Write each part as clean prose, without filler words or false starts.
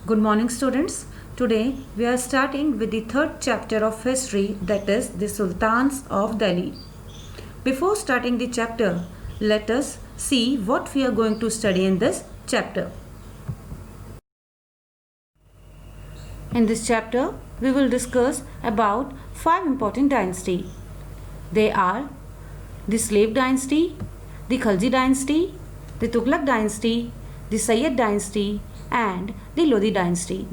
Good morning, students. Today we are starting with the third chapter of history, that is the Sultans of Delhi. Before starting the chapter, let us see what we are going to study in this chapter. In this chapter, we will discuss about 5 important dynasties. They are the Slave dynasty, the Khalji dynasty, the Tughlaq dynasty, the Sayyid dynasty, and the Lodi dynasty.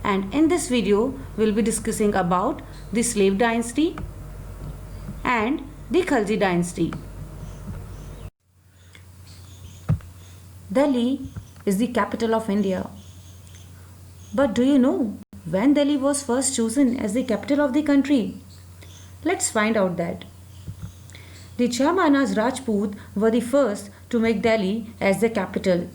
And in this video, we will be discussing about the Slave dynasty and the Khalji dynasty. Delhi is the capital of India. But do you know when Delhi was first chosen as the capital of the country? Let's find out that. The Chamanas Rajput were the first to make Delhi as the capital.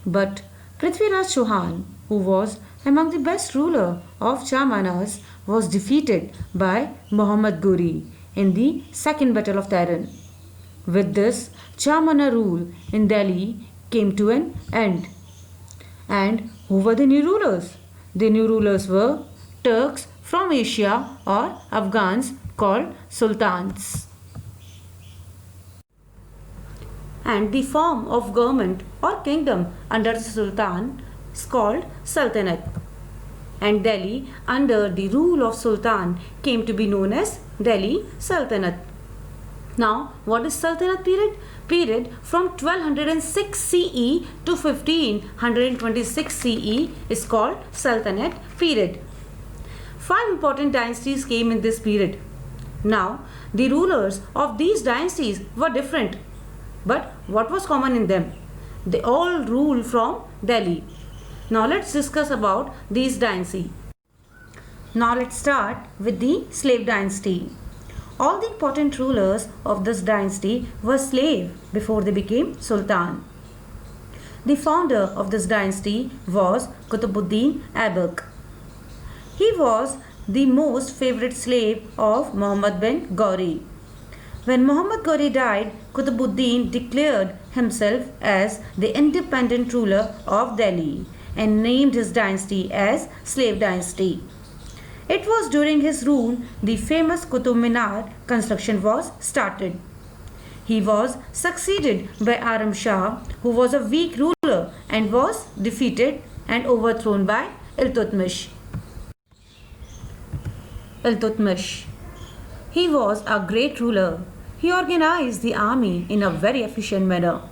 But Prithviraj Chauhan, who was among the best ruler of Chamanas, was defeated by Muhammad Ghori in the Second Battle of Taran. With this, Chamana rule in Delhi came to an end. And who were the new rulers? The new rulers were Turks from Asia or Afghans called Sultans. And the form of government or kingdom under the Sultan is called Sultanate. And Delhi under the rule of Sultan came to be known as Delhi Sultanate. Now, what is Sultanate period? Period from 1206 CE to 1526 CE is called Sultanate period. 5 important dynasties came in this period. Now, the rulers of these dynasties were different. But what was common in them? They all ruled from Delhi. Now let's discuss about these dynasties. Now let's start with the Slave dynasty. All the important rulers of this dynasty were slaves before they became Sultan. The founder of this dynasty was Qutbuddin Aibak. He was the most favorite slave of Muhammad bin Ghori. When Muhammad Ghori died, Qutbuddin declared himself as the independent ruler of Delhi and named his dynasty as Slave dynasty. It was during his rule the famous Qutub Minar construction was started. He was succeeded by Aram Shah, who was a weak ruler and was defeated and overthrown by Iltutmish. He was a great ruler. He organized the army in a very efficient manner.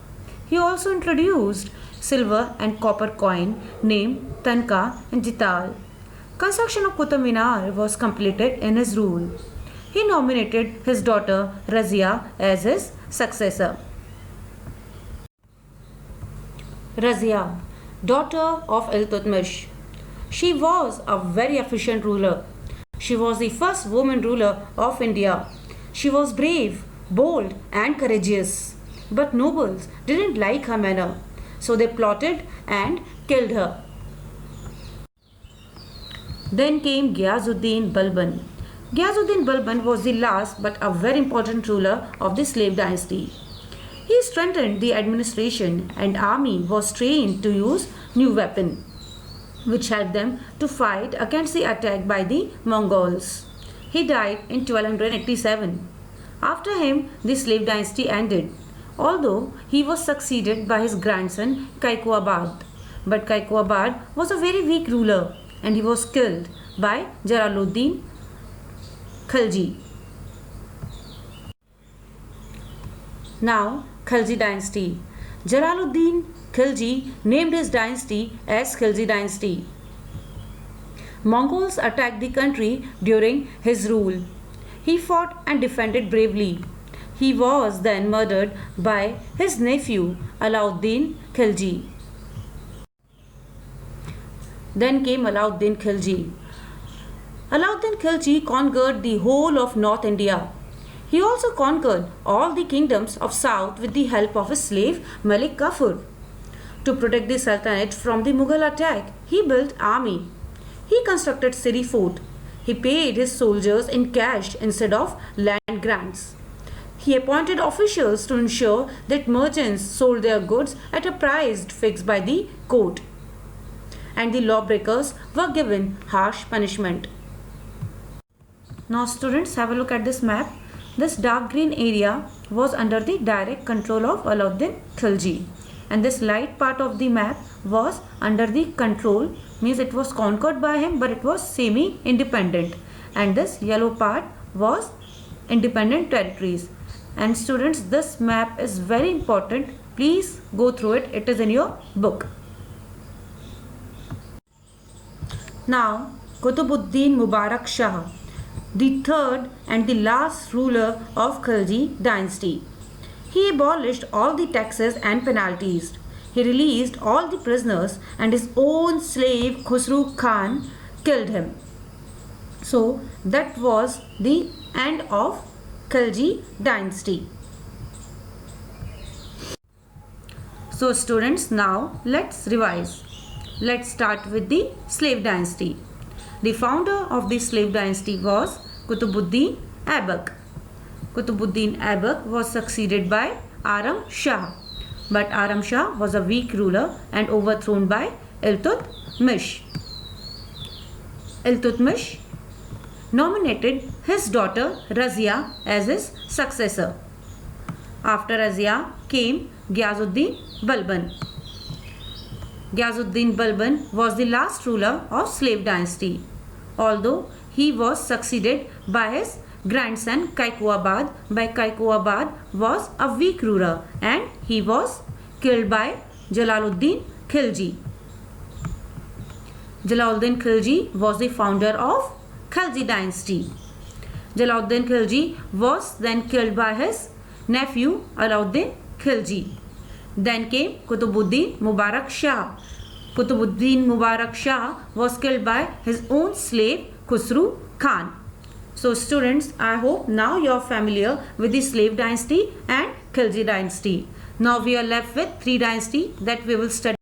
He also introduced silver and copper coin named Tanka and Jital. Construction of Qutub Minar was completed in his rule. He nominated his daughter Razia as his successor. Razia, daughter of Iltutmish. She was a very efficient ruler. She was the first woman ruler of India. She was brave, bold and courageous. But nobles didn't like her manner, so they plotted and killed her. Then came Ghiazuddin Balban. Ghiazuddin Balban was the last but a very important ruler of the Slave dynasty. He strengthened the administration and army was trained to use new weapons, which helped them to fight against the attack by the Mongols. He died in 1287. After him, the Slave dynasty ended, although he was succeeded by his grandson Kaikubad. But Kaikubad was a very weak ruler and he was killed by Jalaluddin Khalji. Now, Khalji dynasty. Jalaluddin Khilji named his dynasty as Khilji dynasty. Mongols attacked the country during his rule. He fought and defended bravely. He was then murdered by his nephew Alauddin Khilji. Then came Alauddin Khilji. Alauddin Khilji conquered the whole of North India. He also conquered all the kingdoms of South with the help of his slave Malik Kafur. To protect the Sultanate from the Mughal attack, he built army. He constructed city fort. He paid his soldiers in cash instead of land grants. He appointed officials to ensure that merchants sold their goods at a price fixed by the court, and the lawbreakers were given harsh punishment. Now students, have a look at this map. This dark green area was under the direct control of Alauddin Khilji, and this light part of the map was under the control, means it was conquered by him but it was semi-independent, and this yellow part was independent territories. And students, this map is very important. Please go through it. It is in your book. Now, Qutbuddin Mubarak Shah, the third and the last ruler of Khilji dynasty. He abolished all the taxes and penalties. He released all the prisoners, and his own slave Khusru Khan killed him. So that was the end of Khilji dynasty. So students, now let's revise. Let's start with the slave dynasty. The founder of the slave dynasty was Qutbuddin Aibak. Qutbuddin Aibak was succeeded by Aram Shah, but Aram Shah was a weak ruler and overthrown by Iltutmish. Iltutmish nominated his daughter Razia as his successor. After Razia came Ghiazuddin Balban. Ghiazuddin Balban was the last ruler of slave dynasty, although he was succeeded by his grandson Kaikuabad. Kaikuabad was a weak ruler and he was killed by Jalaluddin Khilji. Jalaluddin Khilji was the founder of Khilji dynasty. Jalaluddin Khilji was then killed by his nephew Alauddin Khilji. Then came Qutbuddin Mubarak Shah. Qutbuddin Mubarak Shah was killed by his own slave Khusru Khan. So students, I hope now you are familiar with the slave dynasty and Khilji dynasty. Now we are left with three dynasties that we will study.